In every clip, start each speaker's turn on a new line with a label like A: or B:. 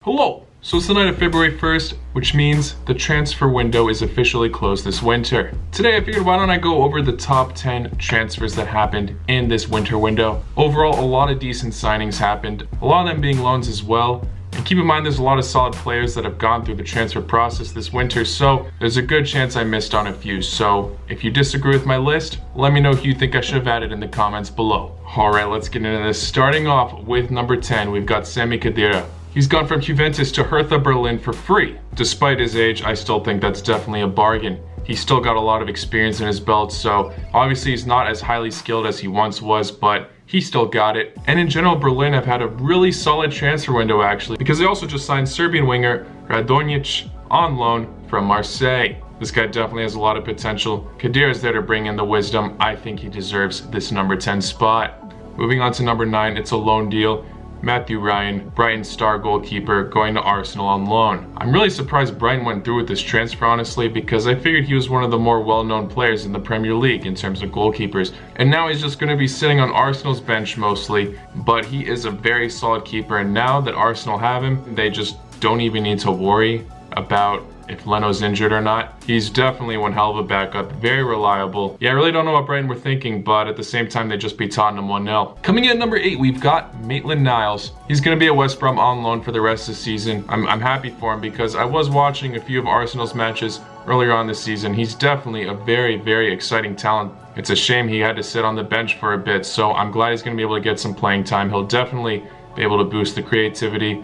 A: Hello! So it's the night of February 1st, which means the transfer window is officially closed this winter. Today I figured why don't I go over the top 10 transfers that happened in this winter window. Overall, a lot of decent signings happened, a lot of them being loans as well. And keep in mind there's a lot of solid players that have gone through the transfer process this winter, so there's a good chance I missed on a few. So if you disagree with my list, let me know who you think I should have added in the comments below. Alright, let's get into this. Starting off with number 10, we've got Khedira. He's gone from Juventus to Hertha Berlin for free. Despite his age, I still think that's definitely a bargain. He's still got a lot of experience in his belt, so obviously he's not as highly skilled as he once was, but he still got it. And in general, Berlin have had a really solid transfer window actually, because they also just signed Serbian winger Radonjic on loan from Marseille. This guy definitely has a lot of potential. Khedira is there to bring in the wisdom. I think he deserves this number 10 spot. Moving on to number 9, it's a loan deal. Matthew Ryan, Brighton's star goalkeeper, going to Arsenal on loan. I'm really surprised Brighton went through with this transfer honestly, because I figured he was one of the more well-known players in the Premier League in terms of goalkeepers. And now he's just going to be sitting on Arsenal's bench mostly, but he is a very solid keeper, and now that Arsenal have him, they just don't even need to worry about if Leno's injured or not. He's definitely one hell of a backup, very reliable. Yeah, I really don't know what Brighton were thinking, but at the same time, they just beat Tottenham 1-0. Coming in at number 8, we've got Maitland-Niles. He's going to be at West Brom on loan for the rest of the season. I'm happy for him because I was watching a few of Arsenal's matches earlier on this season. He's definitely a very, very exciting talent. It's a shame he had to sit on the bench for a bit, so I'm glad he's going to be able to get some playing time. He'll definitely be able to boost the creativity,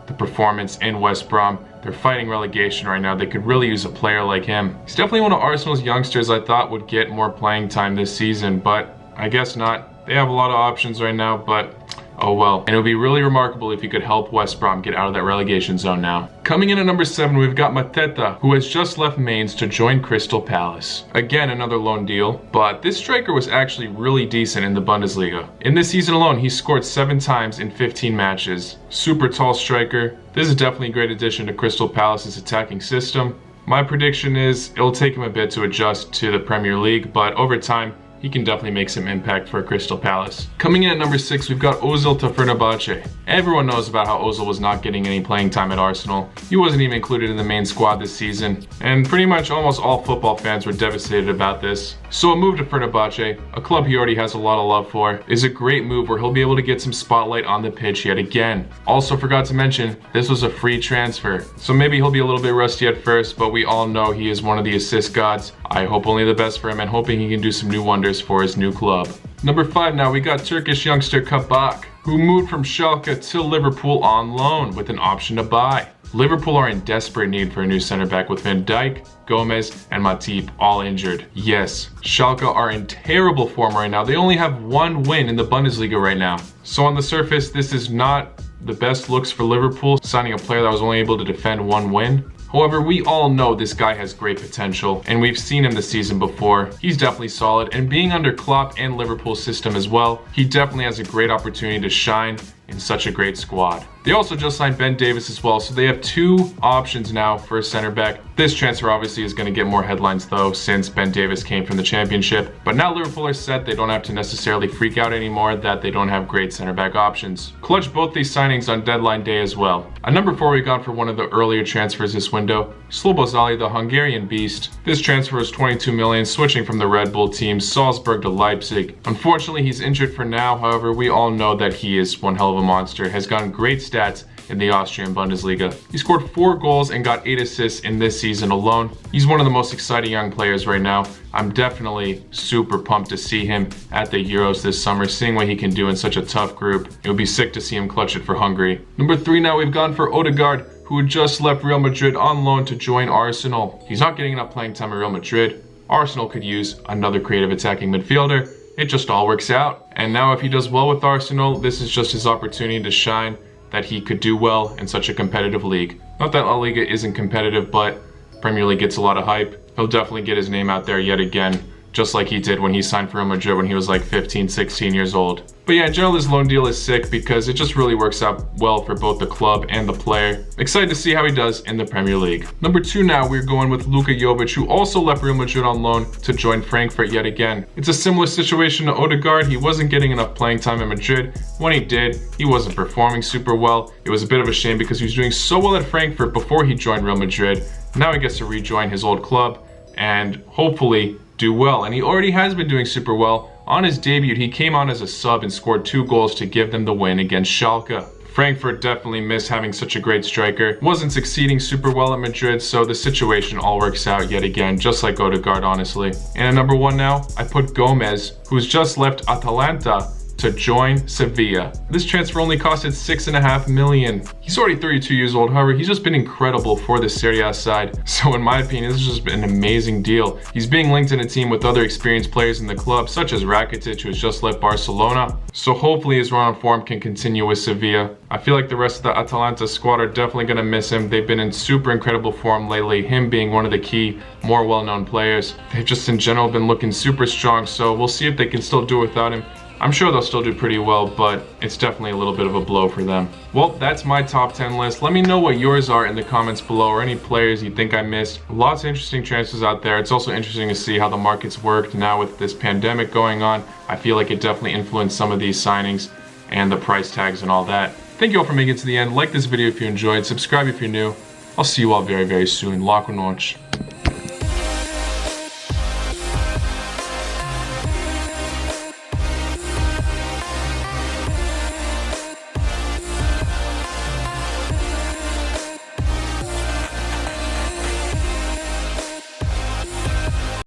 A: the performance in West Brom. They're fighting relegation right now. They could really use a player like him. He's definitely one of Arsenal's youngsters I thought would get more playing time this season, but I guess not. They have a lot of options right now, but oh well. And it would be really remarkable if he could help West Brom get out of that relegation zone now. Coming in at number 7, we've got Mateta, who has just left Mainz to join Crystal Palace. Again, another loan deal, but this striker was actually really decent in the Bundesliga. In this season alone, he scored 7 times in 15 matches. Super tall striker. This is definitely a great addition to Crystal Palace's attacking system. My prediction is it'll take him a bit to adjust to the Premier League, but over time, he can definitely make some impact for Crystal Palace. Coming in at number 6, we've got Ozil to Fenerbahce. Everyone knows about how Ozil was not getting any playing time at Arsenal. He wasn't even included in the main squad this season, and pretty much almost all football fans were devastated about this. So a move to Fenerbahce, a club he already has a lot of love for, is a great move where he'll be able to get some spotlight on the pitch yet again. Also forgot to mention, this was a free transfer, so maybe he'll be a little bit rusty at first, but we all know he is one of the assist gods. I hope only the best for him and hoping he can do some new wonders for his new club. Number 5 now, we got Turkish youngster Kabak, who moved from Schalke to Liverpool on loan with an option to buy. Liverpool are in desperate need for a new center back with Van Dijk, Gomez, and Matip all injured. Yes, Schalke are in terrible form right now. They only have 1 win in the Bundesliga right now. So on the surface, this is not the best looks for Liverpool, signing a player that was only able to defend 1 win. However, we all know this guy has great potential, and we've seen him this season before. He's definitely solid, and being under Klopp and Liverpool's system as well, he definitely has a great opportunity to shine in such a great squad. They also just signed Ben Davies as well, so they have 2 options now for a center back. This transfer obviously is going to get more headlines though, since Ben Davies came from the Championship. But now Liverpool are set, they don't have to necessarily freak out anymore that they don't have great center back options. Clutch both these signings on deadline day as well. At number 4, we got for one of the earlier transfers this window, Szoboszlai, the Hungarian beast. This transfer is 22 million, switching from the Red Bull team Salzburg to Leipzig. Unfortunately, he's injured for now. However, we all know that he is one hell of a monster, has gotten great stats in the Austrian Bundesliga. He scored 4 goals and got 8 assists in this season alone. He's one of the most exciting young players right now. I'm definitely super pumped to see him at the Euros this summer, seeing what he can do in such a tough group. It would be sick to see him clutch it for Hungary. Number 3 now, we've gone for Odegaard, who had just left Real Madrid on loan to join Arsenal. He's not getting enough playing time at Real Madrid. Arsenal could use another creative attacking midfielder. It just all works out. And now if he does well with Arsenal, this is just his opportunity to shine, that he could do well in such a competitive league. Not that La Liga isn't competitive, but Premier League gets a lot of hype. He'll definitely get his name out there yet again, just like he did when he signed for Real Madrid when he was like 15, 16 years old. But yeah, in general, this loan deal is sick because it just really works out well for both the club and the player. Excited to see how he does in the Premier League. Number 2 now, we're going with Luka Jovic, who also left Real Madrid on loan to join Frankfurt yet again. It's a similar situation to Odegaard. He wasn't getting enough playing time in Madrid. When he did, he wasn't performing super well. It was a bit of a shame because he was doing so well at Frankfurt before he joined Real Madrid. Now he gets to rejoin his old club and hopefully do well. And he already has been doing super well. On his debut, he came on as a sub and scored 2 goals to give them the win against Schalke. Frankfurt definitely missed having such a great striker. Wasn't succeeding super well at Madrid, so the situation all works out yet again, just like Odegaard, honestly. And at number 1 now, I put Gomez, who's just left Atalanta to join Sevilla. This transfer only costed $6.5 million. He's already 32 years old, however, he's just been incredible for the Serie A side. So in my opinion, this has just been an amazing deal. He's being linked in a team with other experienced players in the club, such as Rakitic, who has just left Barcelona. So hopefully his run on form can continue with Sevilla. I feel like the rest of the Atalanta squad are definitely going to miss him. They've been in super incredible form lately, him being one of the key, more well-known players. They've just in general been looking super strong, so we'll see if they can still do without him. I'm sure they'll still do pretty well, but it's definitely a little bit of a blow for them. Well, that's my top 10 list. Let me know what yours are in the comments below, or any players you think I missed. Lots of interesting transfers out there. It's also interesting to see how the market's worked now with this pandemic going on. I feel like it definitely influenced some of these signings and the price tags and all that. Thank you all for making it to the end. Like this video if you enjoyed. Subscribe if you're new. I'll see you all very, very soon. Lock and watch.